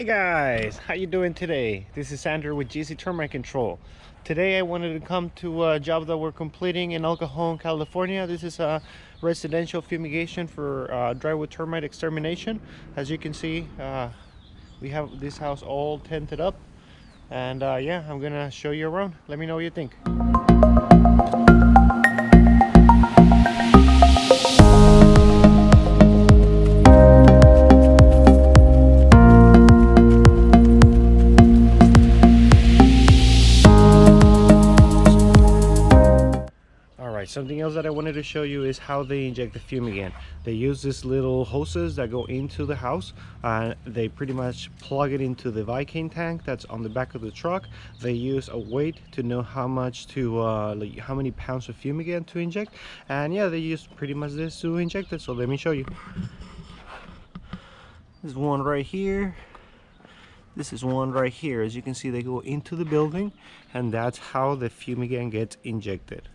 Guys, how you doing today? This is Andrew with GC Termite Control. Today I wanted to come to a job that we're completing in Cajon, California. This is a residential fumigation for Drywood Termite extermination. As you can see, we have this house all tented up, and yeah, I'm gonna show you around. Let me know what you think. Something else that I wanted to show you is how they inject the fumigant. They use these little hoses that go into the house, and they pretty much plug it into the Vicane tank that's on the back of the truck. They use a weight to know how much to like how many pounds of fumigant to inject, and yeah, they use pretty much this to inject it. So let me show you. There's one right here. This is one right here. As you can see, they go into the building, and that's how the fumigant gets injected.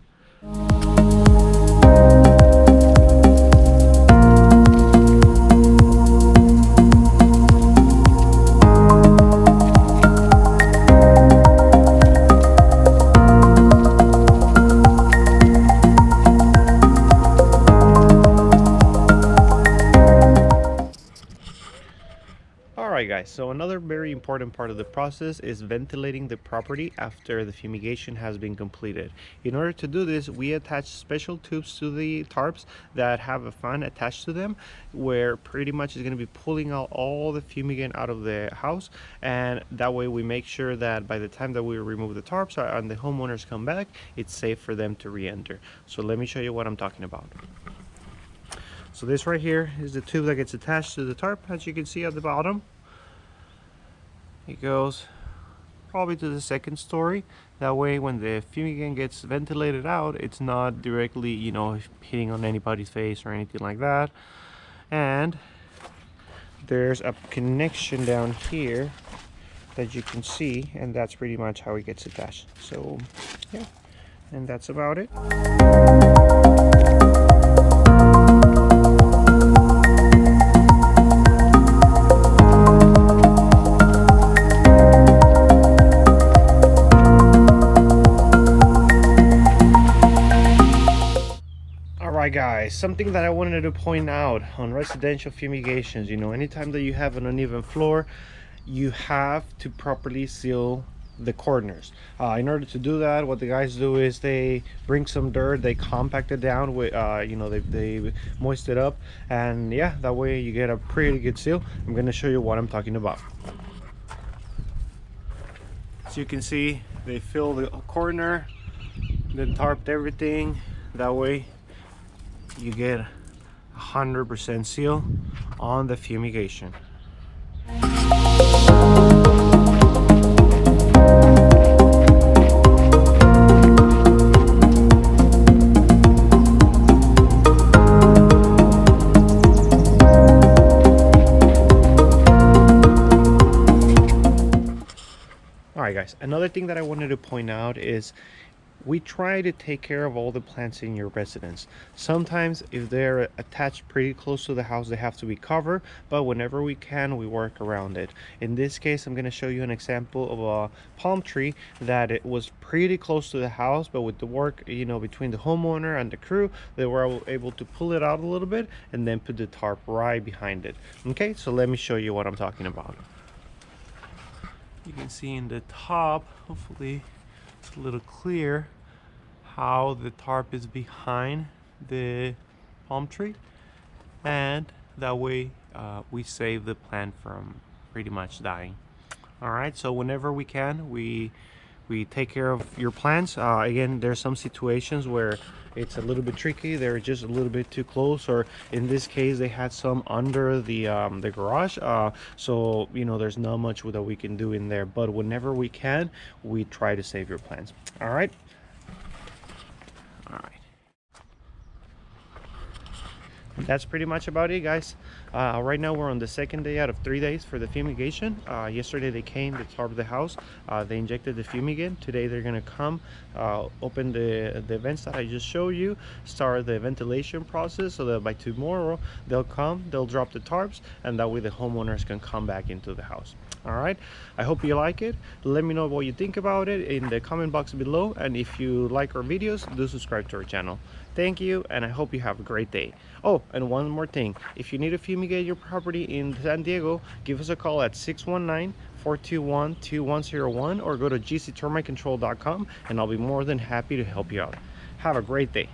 Alright guys, so another very important part of the process is ventilating the property after the fumigation has been completed. In order to do this, we attach special tubes to the tarps that have a fan attached to them, where pretty much is going to be pulling out all the fumigant out of the house, and that way we make sure that by the time that we remove the tarps and the homeowners come back, it's safe for them to re-enter. So let me show you what I'm talking about. So this right here is the tube that gets attached to the tarp, as you can see at the bottom. It goes probably to the second story. That way when the fumigant gets ventilated out, it's not directly, you know, hitting on anybody's face or anything like that. And there's a connection down here that you can see, and that's pretty much how it gets attached. So yeah, and that's about it. Alright guys, something that I wanted to point out on residential fumigations, you know, anytime that you have an uneven floor, you have to properly seal the corners. In order to do that, what the guys do is they bring some dirt, they compact it down with, you know, they moist it up, and yeah, that way you get a pretty good seal. I'm going to show you what I'm talking about. As you can see, they fill the corner, then tarped everything. That way you get 100% seal on the fumigation. Alright guys, another thing that I wanted to point out is we try to take care of all the plants in your residence. Sometimes if they're attached pretty close to the house, they have to be covered, but whenever we can, we work around it. In this case, I'm going to show you an example of a palm tree that it was pretty close to the house, but with the work, you know, between the homeowner and the crew, they were able to pull it out a little bit and then put the tarp right behind it. Okay, so let me show you what I'm talking about. You can see in the top, hopefully it's a little clear, how the tarp is behind the palm tree, and that way we save the plant from pretty much dying. All right, so whenever we can, we take care of your plants. Again, there's some situations where it's a little bit tricky, they're just a little bit too close, or in this case they had some under the garage, so you know, there's not much that we can do in there, but whenever we can, we try to save your plants. All right. That's pretty much about it, guys. Right now we're on the second day out of 3 days for the fumigation. Yesterday they came to tarp the house, they injected the fumigant. Today they're gonna come open the vents that I just showed you, start the ventilation process, so that by tomorrow they'll come, they'll drop the tarps, and that way the homeowners can come back into the house. All right, I hope you like it. Let me know what you think about it in the comment box below, and if you like our videos, do subscribe to our channel. Thank you, and I hope you have a great day. Oh, and one more thing, if you need to fumigate your property in San Diego, give us a call at 619-421-2101 or go to gctermitecontrol.com, and I'll be more than happy to help you out. Have a great day.